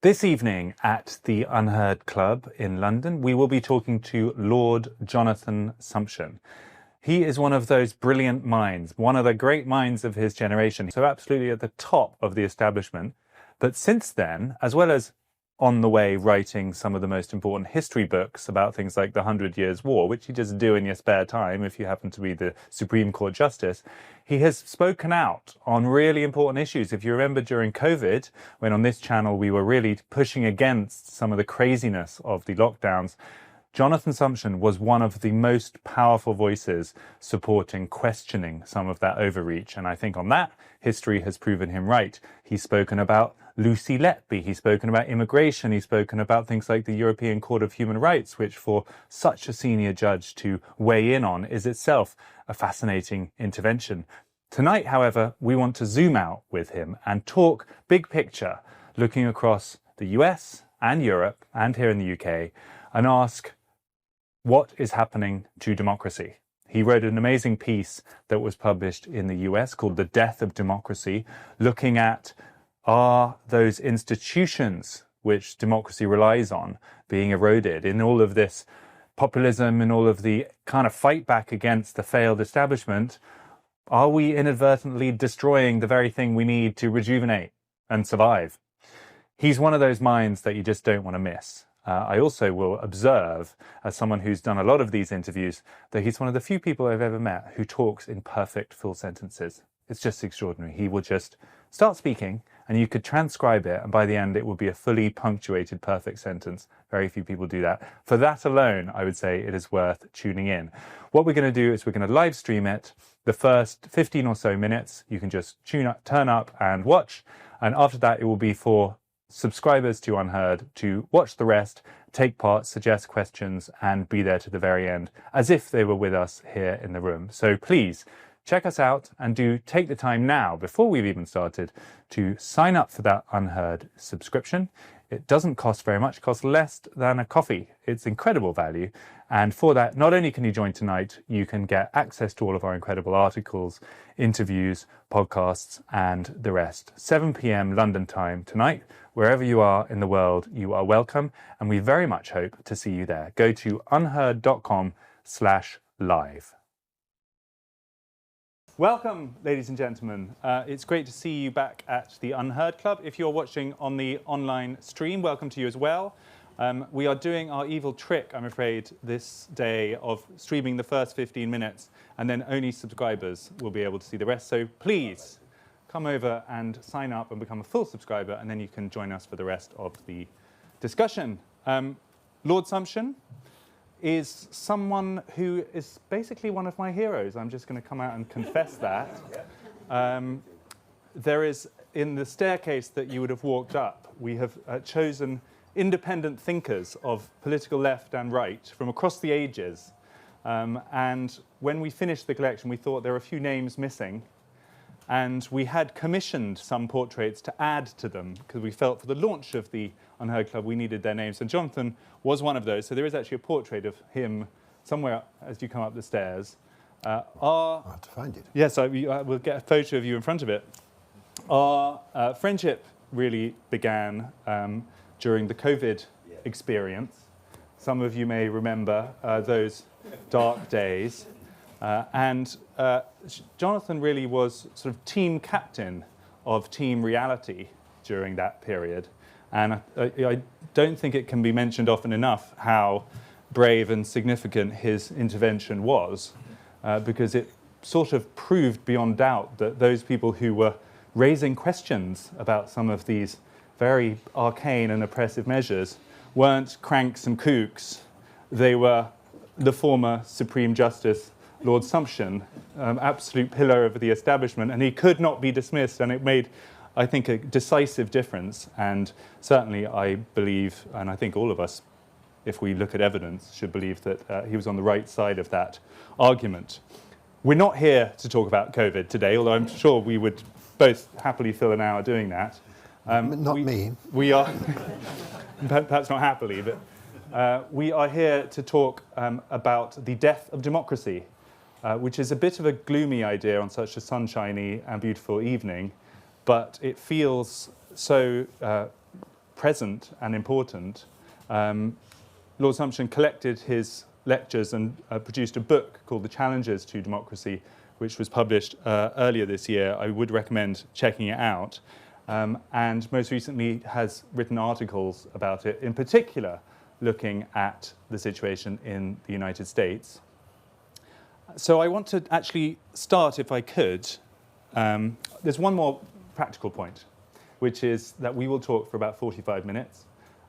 This evening at the UnHerd Club in London, we will be talking to Lord Jonathan Sumption. He is one of those brilliant minds, one of the great minds of his generation, so absolutely at the top of the establishment. But since then, as well as on the way writing some of the most important history books about things like the 100 Years' War, which you just do in your spare time if you happen to be the Supreme Court Justice, he has spoken out on really important issues. If you remember during COVID, when on this channel we were really pushing against some of the craziness of the lockdowns, Jonathan Sumption was one of the most powerful voices supporting, questioning some of that overreach. And I think on that, history has proven him right. He's spoken about Lucy Letby, he's spoken about immigration, he's spoken about things like the European Court of Human Rights, which for such a senior judge to weigh in on is itself a fascinating intervention. Tonight, however, we want to zoom out with him and talk big picture, looking across the US and Europe and here in the UK, and ask, what is happening to democracy? He wrote an amazing piece that was published in the US called The Death of Democracy, looking at, are those institutions which democracy relies on being eroded in all of this populism and all of the kind of fight back against the failed establishment? Are we inadvertently destroying the very thing we need to rejuvenate and survive? He's one of those minds that you just don't want to miss. I also will observe, as someone who's done a lot of these interviews, that he's one of the few people I've ever met who talks in perfect full sentences. It's just extraordinary. He will just start speaking and you could transcribe it, and by the end it will be a fully punctuated perfect sentence. Very few people do that. For that alone, I would say it is worth tuning in. What we're going to do is we're going to live stream it. The first 15 or so minutes, you can just turn up and watch. And after that, it will be for subscribers to UnHerd to watch the rest, take part, suggest questions, and be there to the very end, as if they were with us here in the room. So please, check us out and do take the time now, before we've even started, to sign up for that UnHerd subscription. It doesn't cost very much, it costs less than a coffee. It's incredible value. And for that, not only can you join tonight, you can get access to all of our incredible articles, interviews, podcasts, and the rest. 7 p.m. London time tonight. Wherever you are in the world, you are welcome. And we very much hope to see you there. Go to unherd.com/live. Welcome, ladies and gentlemen. It's great to see you back at the UnHerd Club. If you're watching on the online stream, welcome to you as well. We are doing our evil trick, I'm afraid, this day of streaming the first 15 minutes, and then only subscribers will be able to see the rest. So please come over and sign up and become a full subscriber, and then you can join us for the rest of the discussion. Lord Sumption is someone who is basically one of my heroes. I'm just going to come out and confess that. There is, in the staircase that you would have walked up, we have chosen independent thinkers of political left and right from across the ages. And when we finished the collection, we thought there were a few names missing. And we had commissioned some portraits to add to them because we felt for the launch of the UnHerd Club we needed their names. And Jonathan was one of those. So there is actually a portrait of him somewhere as you come up the stairs. I'll have to find it. Yes, we'll get a photo of you in front of it. Our friendship really began during the COVID experience. Some of you may remember those dark days. And Jonathan really was sort of team captain of Team Reality during that period. And I don't think it can be mentioned often enough how brave and significant his intervention was, because it sort of proved beyond doubt that those people who were raising questions about some of these very arcane and oppressive measures weren't cranks and kooks. They were the former Supreme Justice Lord Sumption, absolute pillar of the establishment, and he could not be dismissed, and it made, I think, a decisive difference. And certainly I believe, and I think all of us, if we look at evidence, should believe that he was on the right side of that argument. We're not here to talk about COVID today, although I'm sure we would both happily fill an hour doing that. Not me. We are, perhaps not happily, but we are here to talk about the death of democracy, which is a bit of a gloomy idea on such a sunshiny and beautiful evening, but it feels so present and important, Lord Sumption collected his lectures and produced a book called The Challenges to Democracy, which was published earlier this year. I would recommend checking it out. And most recently has written articles about it, in particular looking at the situation in the United States. So I want to actually start, if I could, there's one more practical point, which is that we will talk for about 45 minutes.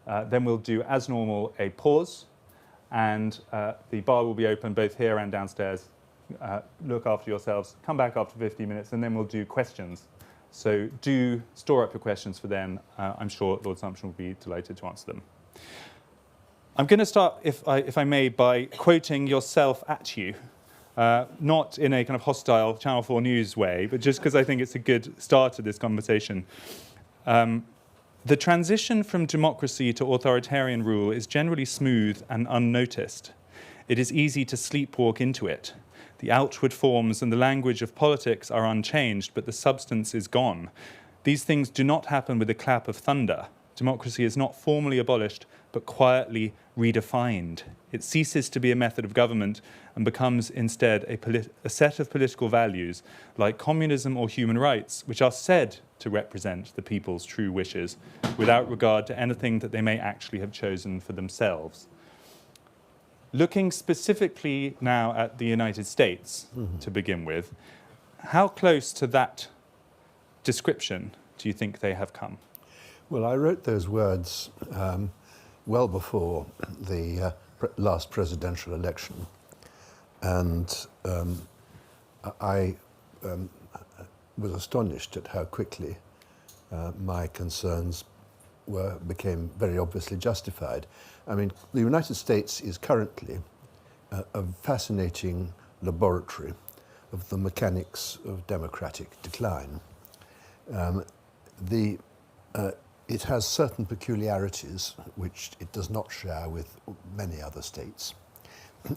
Then we'll do, as normal, a pause, and the bar will be open both here and downstairs. Look after yourselves, come back after 50 minutes, and then we'll do questions. So do store up your questions for then. I'm sure Lord Sumption will be delighted to answer them. I'm going to start, if I may, by quoting yourself at you. Not in a kind of hostile Channel 4 News way, but just because I think it's a good start to this conversation. The transition from democracy to authoritarian rule is generally smooth and unnoticed. It is easy to sleepwalk into it. The outward forms and the language of politics are unchanged, but the substance is gone. These things do not happen with a clap of thunder. Democracy is not formally abolished, but quietly redefined. It ceases to be a method of government and becomes instead a set of political values, like communism or human rights, which are said to represent the people's true wishes, without regard to anything that they may actually have chosen for themselves. Looking specifically now at the United States, to begin with, how close to that description do you think they have come? Well, I wrote those words well before the last presidential election, and I was astonished at how quickly my concerns became very obviously justified. I mean, the United States is currently a fascinating laboratory of the mechanics of democratic decline. It has certain peculiarities which it does not share with many other states.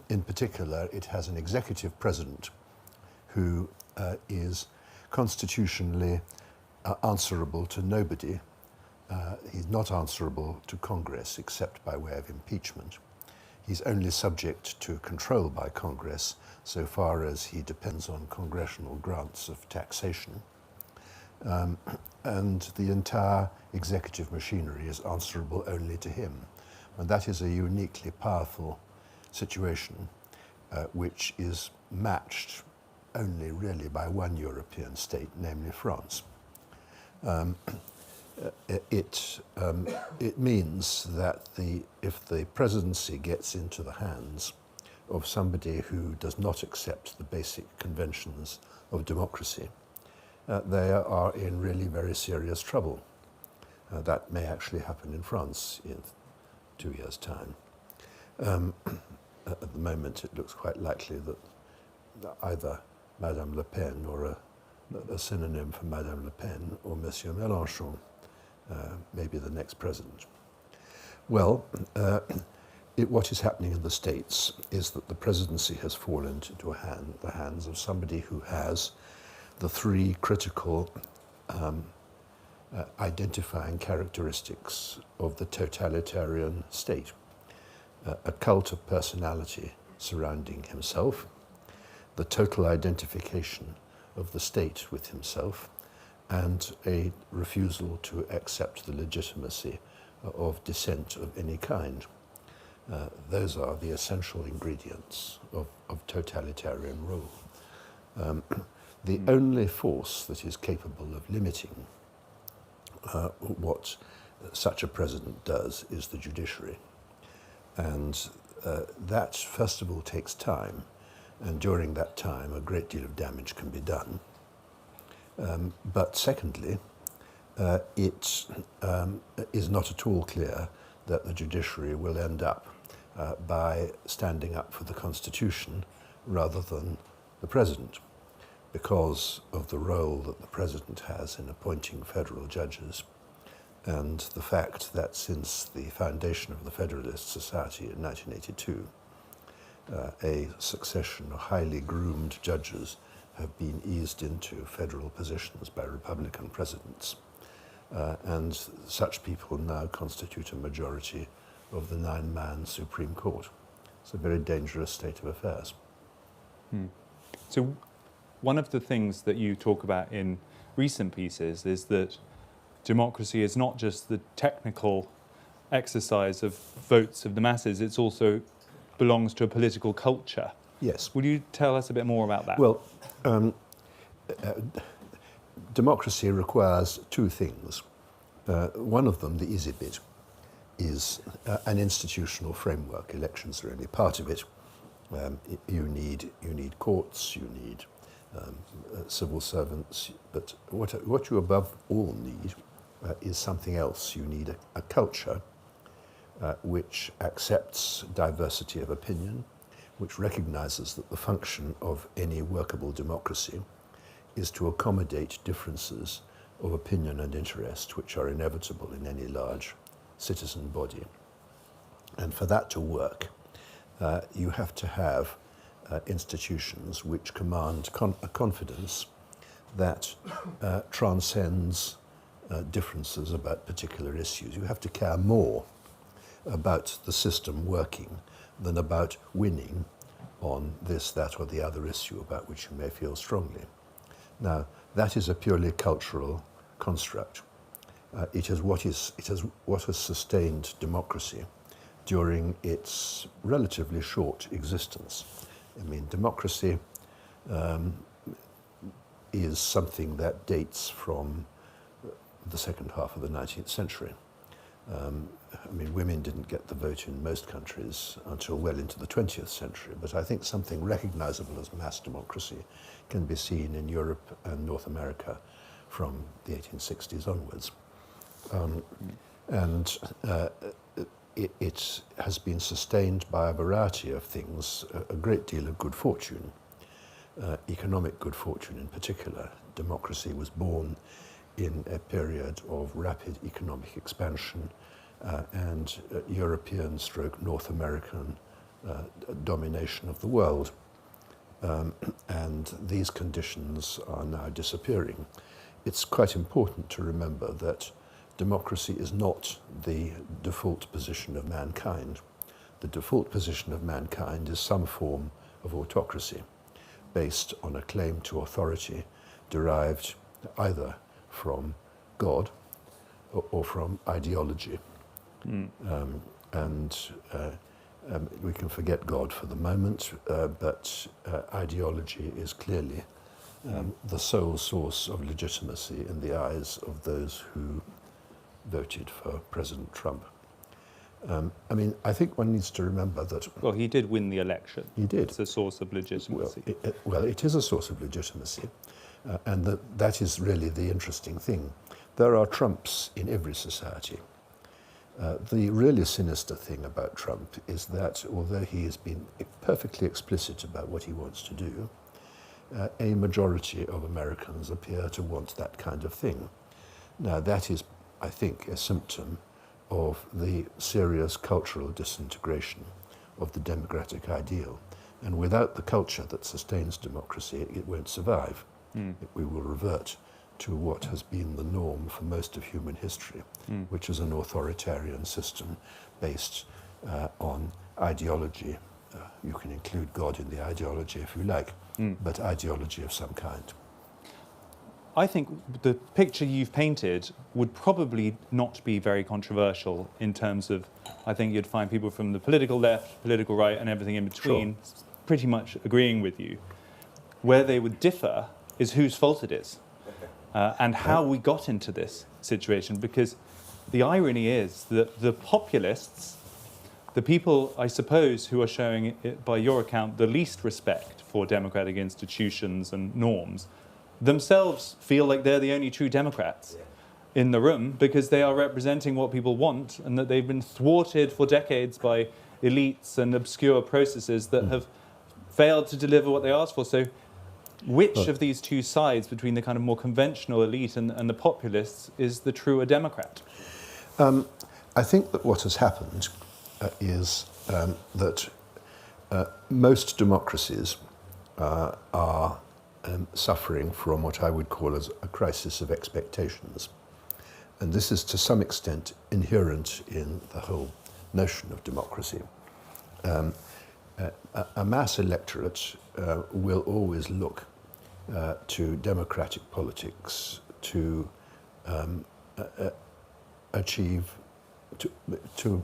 In particular, it has an executive president who is constitutionally answerable to nobody. He's not answerable to Congress except by way of impeachment. He's only subject to control by Congress so far as he depends on congressional grants of taxation. And the entire executive machinery is answerable only to him. And that is a uniquely powerful situation, which is matched only really by one European state, namely France. It means that if the presidency gets into the hands of somebody who does not accept the basic conventions of democracy, they are in really very serious trouble. That may actually happen in France in 2 years' time. At the moment, it looks quite likely that either Madame Le Pen or a synonym for Madame Le Pen or Monsieur Mélenchon may be the next president. Well, what is happening in the States is that the presidency has fallen into the hands of somebody who has the three critical identifying characteristics of the totalitarian state. A cult of personality surrounding himself, the total identification of the state with himself, and a refusal to accept the legitimacy of dissent of any kind. Those are the essential ingredients of totalitarian rule. The only force that is capable of limiting what such a president does is the judiciary. And that, first of all, takes time. And during that time, a great deal of damage can be done. But secondly, it is not at all clear that the judiciary will end up by standing up for the Constitution rather than the President, because of the role that the President has in appointing federal judges and the fact that since the foundation of the Federalist Society in 1982, a succession of highly groomed judges have been eased into federal positions by Republican presidents. and such people now constitute a majority of the 9-man Supreme Court. It's a very dangerous state of affairs. So one of the things that you talk about in recent pieces is that democracy is not just the technical exercise of votes of the masses, it also belongs to a political culture. Yes. Would you tell us a bit more about that? Well, democracy requires two things. One of them, the easy bit, is an institutional framework. Elections are only part of it. You need courts, you need civil servants, but what you above all need is something else. You need a culture which accepts diversity of opinion, which recognizes that the function of any workable democracy is to accommodate differences of opinion and interest which are inevitable in any large citizen body. And for that to work, you have to have institutions which command a confidence that transcends differences about particular issues. You have to care more about the system working than about winning on this, that, or the other issue about which you may feel strongly. Now, that is a purely cultural construct. It is what has sustained democracy during its relatively short existence. I mean, democracy is something that dates from the second half of the 19th century. I mean, women didn't get the vote in most countries until well into the 20th century, but I think something recognizable as mass democracy can be seen in Europe and North America from the 1860s onwards. It has been sustained by a variety of things, a great deal of good fortune, economic good fortune in particular. Democracy was born in a period of rapid economic expansion and European / North American domination of the world. And these conditions are now disappearing. It's quite important to remember that democracy is not the default position of mankind. The default position of mankind is some form of autocracy based on a claim to authority derived either from God or from ideology. We can forget God for the moment, but ideology is clearly the sole source of legitimacy in the eyes of those who voted for President Trump. I mean, I think one needs to remember that... Well, he did win the election. He did. It's a source of legitimacy. Well, it is a source of legitimacy, and that is really the interesting thing. There are Trumps in every society. The really sinister thing about Trump is that although he has been perfectly explicit about what he wants to do, a majority of Americans appear to want that kind of thing. Now, that is, I think, a symptom of the serious cultural disintegration of the democratic ideal. And without the culture that sustains democracy, it won't survive. We will revert to what has been the norm for most of human history, which is an authoritarian system based on ideology. You can include God in the ideology if you like, but ideology of some kind. I think the picture you've painted would probably not be very controversial in terms of, I think you'd find people from the political left, political right, and everything in between pretty much agreeing with you. Where they would differ is whose fault it is and how we got into this situation, because the irony is that the populists, the people, I suppose, who are showing, it, by your account, the least respect for democratic institutions and norms, themselves feel like they're the only true Democrats in the room because they are representing what people want, and that they've been thwarted for decades by elites and obscure processes that have failed to deliver what they asked for. So which of these two sides, between the kind of more conventional elite and the populists, is the truer Democrat? I think that what has happened is that most democracies are suffering from what I would call as a crisis of expectations. and this is to some extent inherent in the whole notion of democracy. A mass electorate will always look to democratic politics to achieve, to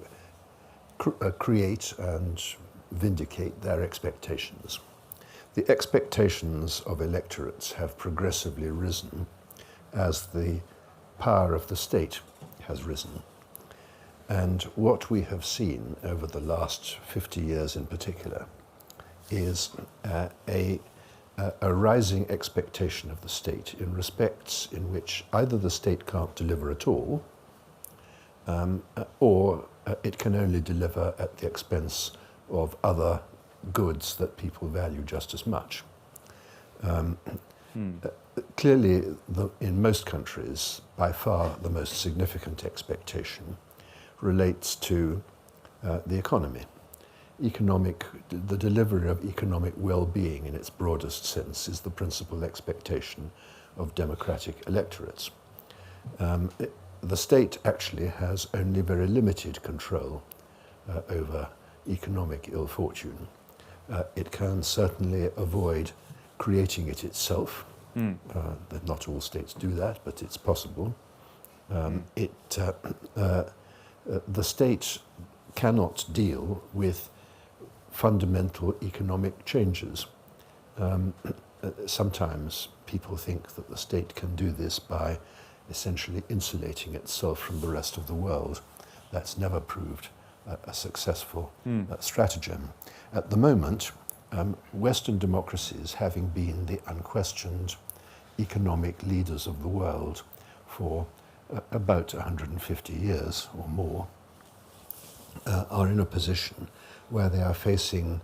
create and vindicate their expectations. The expectations of electorates have progressively risen as the power of the state has risen. And what we have seen over the last 50 years in particular is a rising expectation of the state in respects in which either the state can't deliver at all, or it can only deliver at the expense of other goods that people value just as much. Clearly, in most countries, by far the most significant expectation relates to the economy. The delivery of economic well-being in its broadest sense is the principal expectation of democratic electorates. The state actually has only very limited control over economic ill fortune. It can certainly avoid creating it itself. Not all states do that, but it's possible. The state cannot deal with fundamental economic changes. Sometimes people think that the state can do this by essentially insulating itself from the rest of the world. That's never proved a successful stratagem. At the moment, Western democracies, having been the unquestioned economic leaders of the world for about 150 years or more, are in a position where they are facing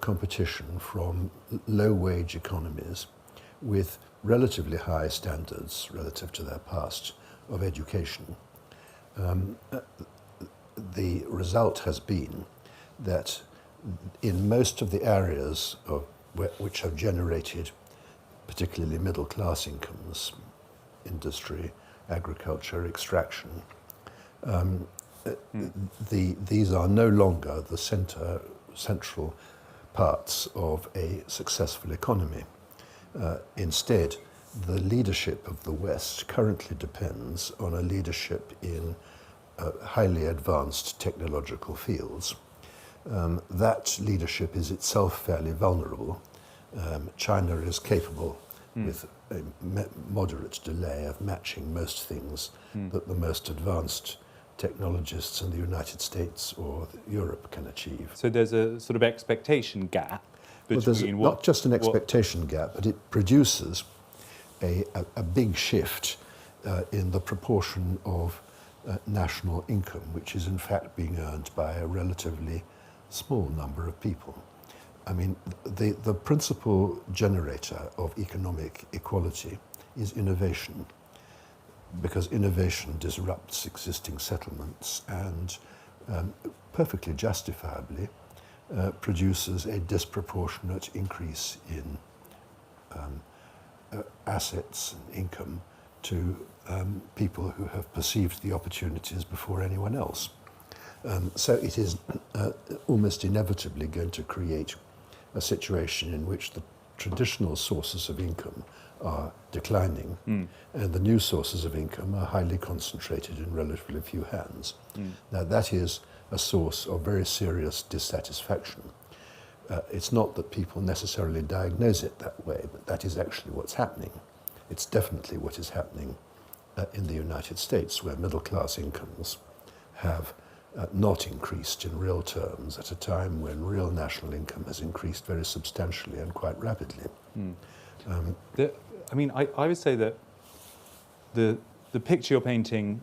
competition from low-wage economies with relatively high standards relative to their past of education. The result has been that in most of the areas which have generated particularly middle-class incomes, industry, agriculture, extraction, these are no longer the central parts of a successful economy. Instead, the leadership of the West currently depends on a leadership in highly advanced technological fields. That leadership is itself fairly vulnerable. China is capable, with a moderate delay, of matching most things that the most advanced technologists in the United States or Europe can achieve. So there's a sort of expectation gap between not just an expectation gap, but it produces a big shift in the proportion of national income, which is in fact being earned by a relatively small number of people. I mean, the principal generator of economic equality is innovation, because innovation disrupts existing settlements and perfectly justifiably produces a disproportionate increase in assets and income to people who have perceived the opportunities before anyone else. So it is almost inevitably going to create a situation in which the traditional sources of income are declining and the new sources of income are highly concentrated in relatively few hands. Now that is a source of very serious dissatisfaction. It's not that people necessarily diagnose it that way, but that is actually what's happening. It's definitely what is happening in the United States, where middle-class incomes have not increased in real terms at a time when real national income has increased very substantially and quite rapidly. I would say that the picture you're painting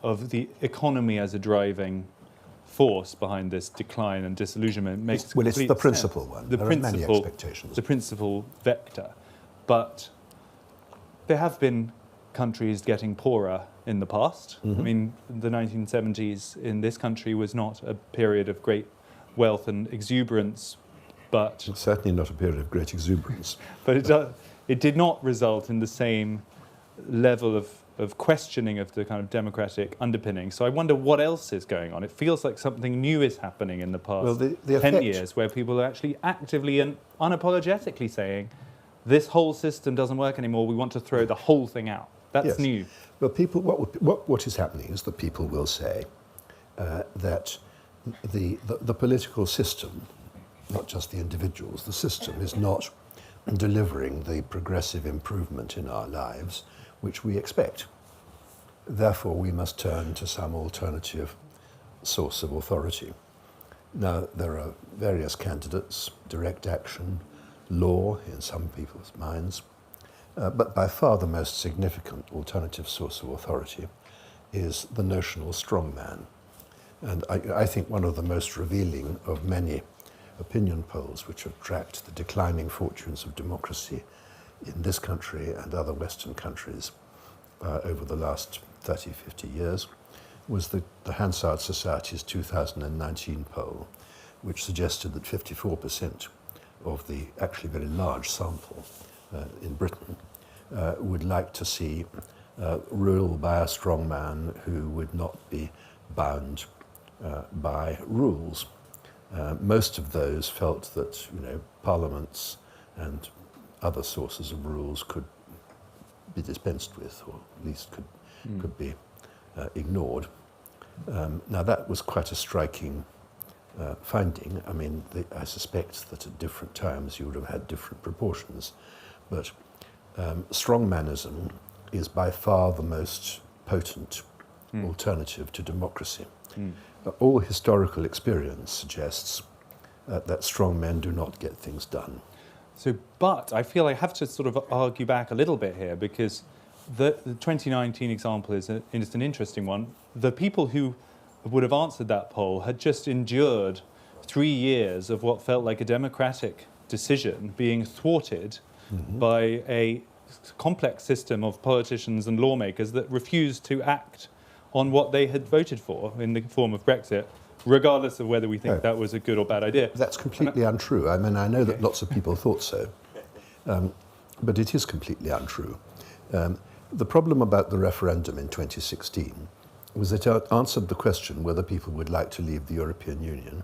of the economy as a driving force behind this decline and disillusionment makes complete sense. It's the principal one. There are many expectations. The principal vector. But there have been countries getting poorer in the past. I mean, the 1970s in this country was not a period of great wealth and exuberance, but... It's certainly not a period of great exuberance. But it did not result in the same level of of questioning of the kind of democratic underpinning. So I wonder what else is going on. It feels like something new is happening in the past 10 years, where people are actually actively and unapologetically saying, this whole system doesn't work anymore, we want to throw the whole thing out. That's new. Well, people, what is happening is that people will say that the political system, not just the individuals, the system is not delivering the progressive improvement in our lives which we expect. Therefore, we must turn to some alternative source of authority. Now, there are various candidates, direct action, law in some people's minds, but by far the most significant alternative source of authority is the notional strongman. And I think one of the most revealing of many opinion polls which have tracked the declining fortunes of democracy in this country and other Western countries over the last 30, 50 years was the Hansard Society's 2019 poll, which suggested that 54% of the actually very large sample in Britain would like to see rule by a strongman who would not be bound by rules. Most of those felt that parliaments and other sources of rules could be dispensed with, or at least could be ignored. Now that was quite a striking finding. I mean, I suspect that at different times you would have had different proportions, but strongmanism is by far the most potent alternative to democracy. All historical experience suggests that strong men do not get things done. But I feel I have to sort of argue back a little bit here, because the 2019 example is an interesting one. The people who would have answered that poll had just endured 3 years of what felt like a democratic decision being thwarted by a complex system of politicians and lawmakers that refused to act on what they had voted for in the form of Brexit, regardless of whether we think that was a good or bad idea. That's completely untrue. I mean, I know that lots of people thought so, but it is completely untrue. The problem about the referendum in 2016 was that it answered the question whether people would like to leave the European Union,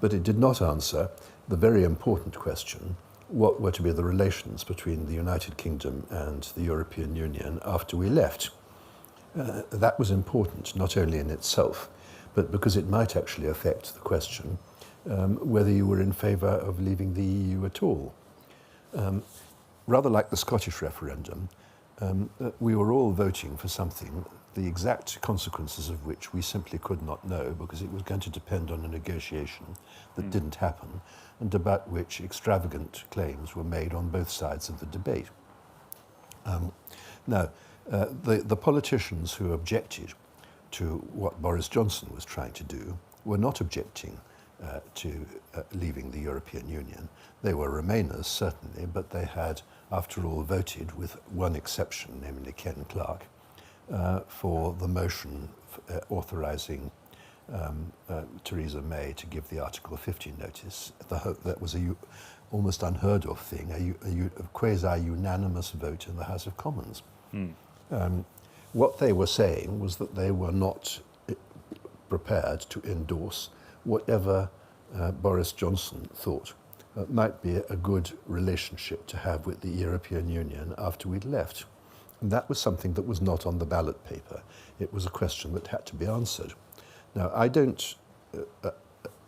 but it did not answer the very important question, what were to be the relations between the United Kingdom and the European Union after we left. That was important, not only in itself, but because it might actually affect the question whether you were in favour of leaving the EU at all. Rather like the Scottish referendum, we were all voting for something, the exact consequences of which we simply could not know, because it was going to depend on a negotiation that didn't happen, and about which extravagant claims were made on both sides of the debate. Now, the politicians who objected to what Boris Johnson was trying to do were not objecting to leaving the European Union. They were Remainers, certainly, but they had, after all, voted, with one exception, namely Ken Clarke, for the motion authorising Theresa May to give the Article 50 notice. That was a almost unheard of thing, a quasi-unanimous vote in the House of Commons. What they were saying was that they were not prepared to endorse whatever Boris Johnson thought might be a good relationship to have with the European Union after we'd left. And that was something that was not on the ballot paper. It was a question that had to be answered. Now, I don't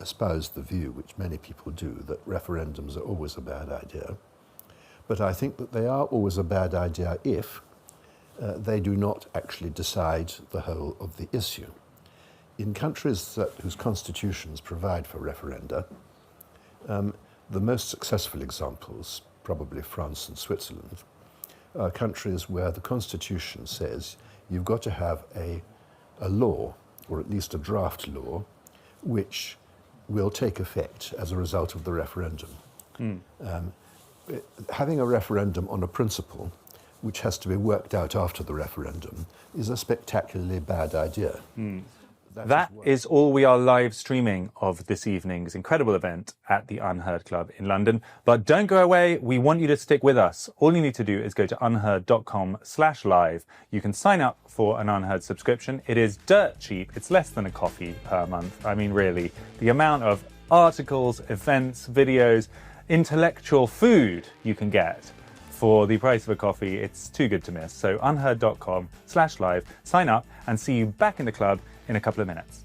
espouse the view, which many people do, that referendums are always a bad idea. But I think that they are always a bad idea if they do not actually decide the whole of the issue. In countries whose constitutions provide for referenda, the most successful examples, probably France and Switzerland, are countries where the constitution says you've got to have a law, or at least a draft law, which will take effect as a result of the referendum. Having a referendum on a principle which has to be worked out after the referendum is a spectacularly bad idea. That is all we are live streaming of this evening's incredible event at the UnHerd Club in London. But don't go away. We want you to stick with us. All you need to do is go to unherd.com/live. You can sign up for an UnHerd subscription. It is dirt cheap. It's less than a coffee per month. I mean, really, the amount of articles, events, videos, intellectual food you can get for the price of a coffee, it's too good to miss. So unherd.com/live, sign up and see you back in the club in a couple of minutes.